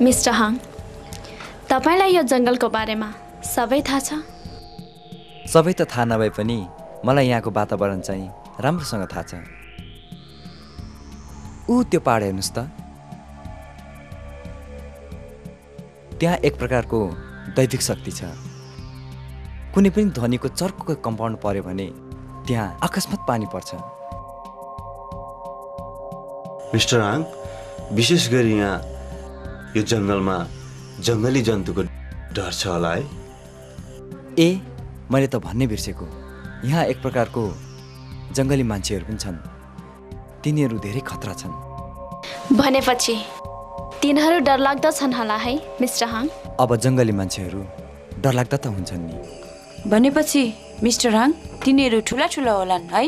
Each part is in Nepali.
मिस्टर हाङ, तपाईलाई यो जंगलको बारेमा सबै थाहा छ? सबै त थाहा नभए पनि मलाई यहाँको वातावरण चाहिँ राम्रोसँग थाहा छ। त्यो पहाड हेर्नुस् त, त्यहाँ एक प्रकारको दैविक शक्ति छ। कुनै पनि ध्वनिको चर्को कम्पाउन्ड पर्यो भने त्यहाँ अकस्मात पानी पर्छ। मिस्टर हाङ, विशेष गरी यहाँ यो जंगलमा जंगली जन्तुको डर छ होला है? मैले त भन्नै बिर्सेको, यहाँ एक प्रकारको जंगली मान्छेहरू पनि छन्। तिनीहरू धेरै खतरा छन्। भनेपछि तिनीहरू डरलाग्दा छन् होला है मिस्टर हाङ? अब जंगली मान्छेहरू डरलाग्दा त हुन्छन् नि। भनेपछि मिस्टर हाङ, तिनीहरू ठुला ठुला होलान् है?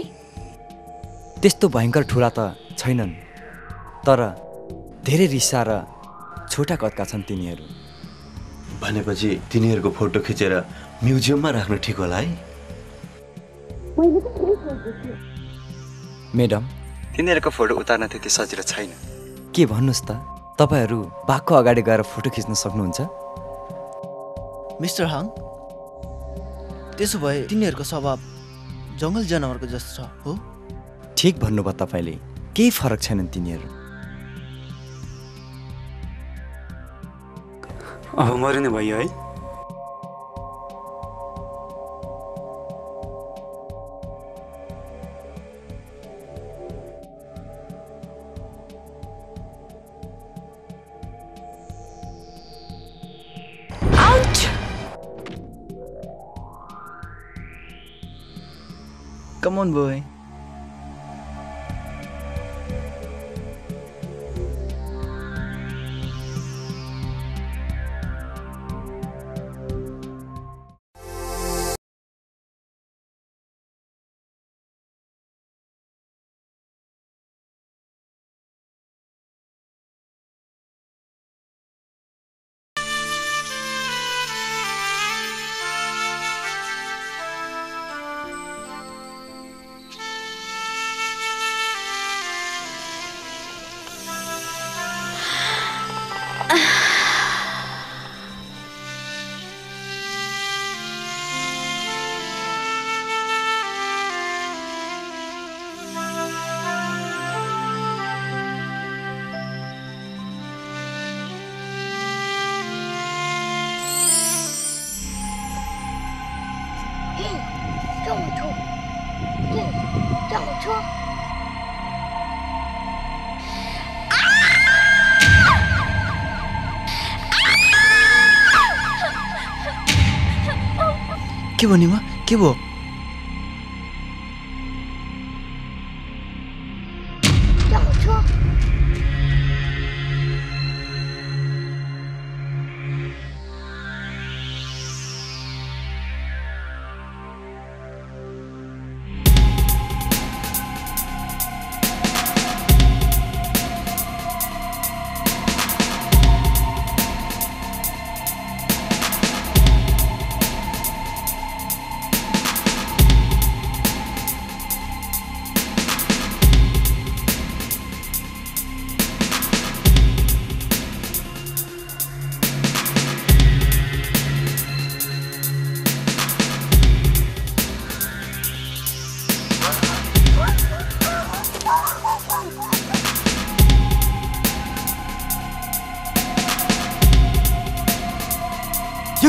त्यस्तो भयङ्कर ठुला त छैनन्, तर धेरै रिसा र छोटा कदका छन् तिनीहरू। भनेपछि तिनीहरूको फोटो खिचेर म्युजियममा राख्नु ठिक होला है? मेडम, तिनीहरूको फोटो उतार्न त्यति सजिलो छैन। के भन्नुहोस् त, तपाईहरू बाघको अगाडि गएर फोटो खिच्न सक्नुहुन्छ? मिस्टर हाङ, त्यसो भए तिनीहरूको स्वभाव जङ्गल जनावरको जस्तो छ हो? ठिक भन्नुभयो तपाईँले, केही फरक छैनन् तिनीहरू। अब मरिनु भयो है? Come on, boy. के भन्यो म? के भयो?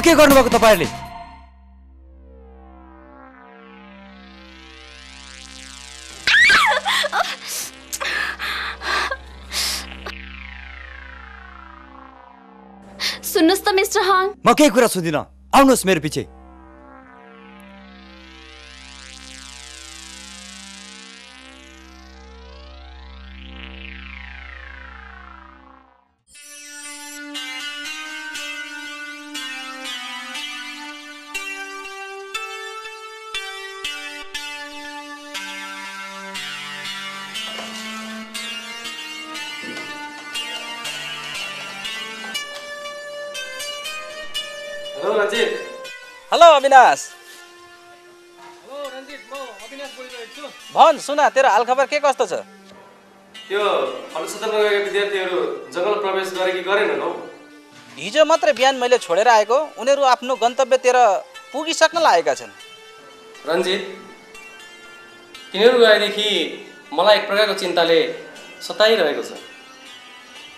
के गर्नुभएको तपाईहरुले? सुन्नुस् त मिस्टर हाङ, म केही कुरा सुन्दिन। आउनुहोस् मेरो पछि। हेलो अविनाश। हेलो रञ्जित, म अविनाश बोलिरहेको छु। भन, सुना, तेरो हालखबर के कस्तो छ? त्यो अनुसन्धानमा गएका विद्यार्थीहरू जंगल प्रवेश गरे कि गरेनन् हौ? हिजो मात्रै बिहान मैले छोडेर आएको, उनीहरू आफ्नो गन्तव्यतिर पुगिसक्न लागेका छन्। रञ्जित, तिनीहरू गएदेखि मलाई एक प्रकारको चिन्ताले सताइरहेको छ।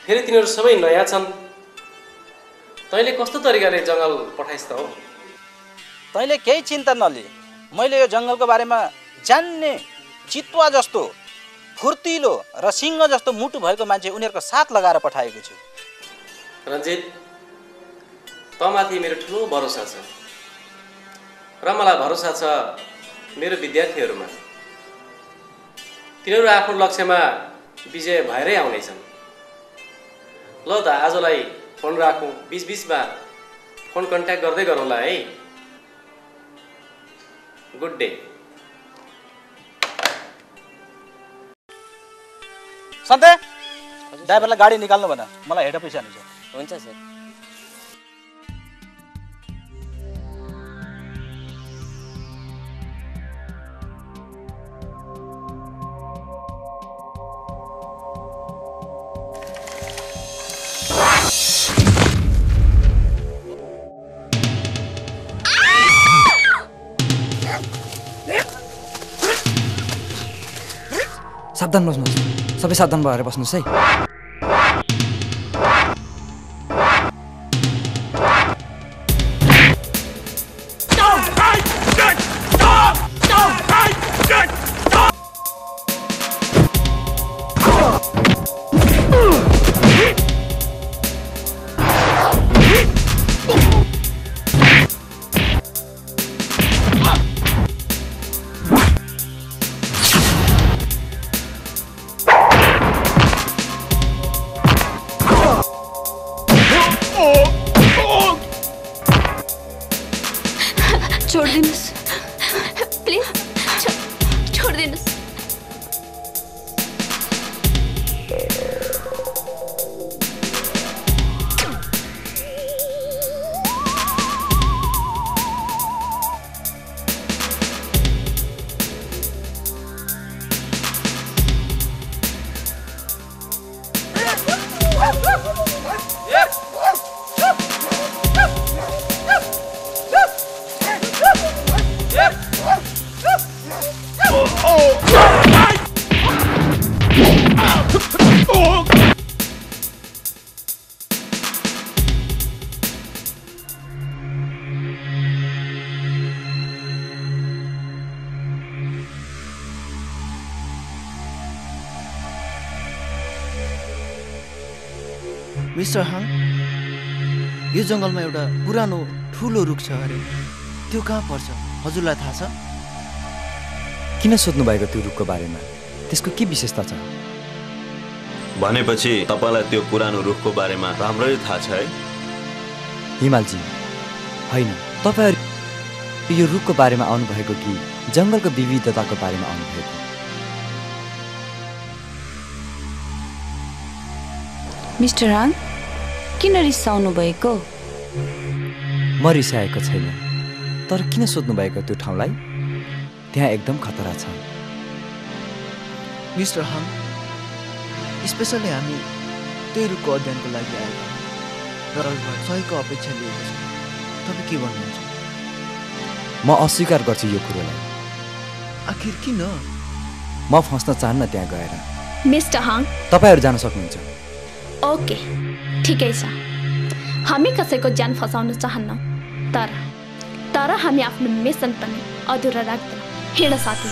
फेरि तिनीहरू सबै नयाँ छन्। तैँले कस्तो तरिकाले जङ्गल पठाइस् त हो? तैँले केही चिन्ता नलि, मैले यो जङ्गलको बारेमा जान्ने चितुवा जस्तो फुर्तिलो र सिंह जस्तो मुटु भएको मान्छे उनीहरूको साथ लगाएर पठाएको छु। रञ्जित, तँमाथि मेरो ठुलो भरोसा छ र मलाई भरोसा छ मेरो विद्यार्थीहरूमा। तिनीहरू आफ्नो लक्ष्यमा विजय भएरै आउनेछन्। ल त आजलाई फोन राखौँ, बिचबिचमा फोन कन्ट्याक्ट गर्दै गरौँला है। Good day. सन्ते, ड्राइभरलाई गाडी निकाल्नु भन, मलाई हेड अफिस जानु छ। हुन्छ सर। सावधान बस्नुहोस्, सबै सावधान भएर बस्नुहोस् है। छोडिदिनुहोस् प्लिज, छोडिदिनुहोस्। मिस्टर हाङ, यो जङ्गलमा एउटा पुरानो ठुलो रुख छ अरे, त्यो कहाँ पर्छ हजुरलाई थाहा छ? किन सोध्नु भएको त्यो रुखको बारेमा? त्यसको के विशेषता छ? भनेपछि तपाईँलाई त्यो पुरानो रुखको बारेमा राम्ररी थाहा छ है? हिमालजी, होइन, तपाईँहरू यो रुखको बारेमा आउनुभएको कि जङ्गलको विविधताको बारेमा आउनुभएको? मिस्टर हाङ, किन रिसाउनु भएको? म रिसाएको छैन, तर किन सोध्नु भएको त्यो ठाउँलाई? त्यहाँ एकदम खतरा छ। मिस्टर हाङ, स्पेसली हामी त्यही रुखको अध्ययनको लागि आएका र सहयोगको अपेक्षा लिएको छ। तपाईँ के भन्नुहुन्छ? म अस्वीकार गर्छु यो कुरोलाई। आखिर किन? म फस्न चाहन्न त्यहाँ गएर। मिस्टर हाङ, तपाईँहरू जान सक्नुहुन्छ। ओके, ठिकै छ। हामी कसैको ज्यान फसाउन चाहन्न, तर हामी आफ्नो मिसन पनि अधुरा राख्दैन। हिँड साथी।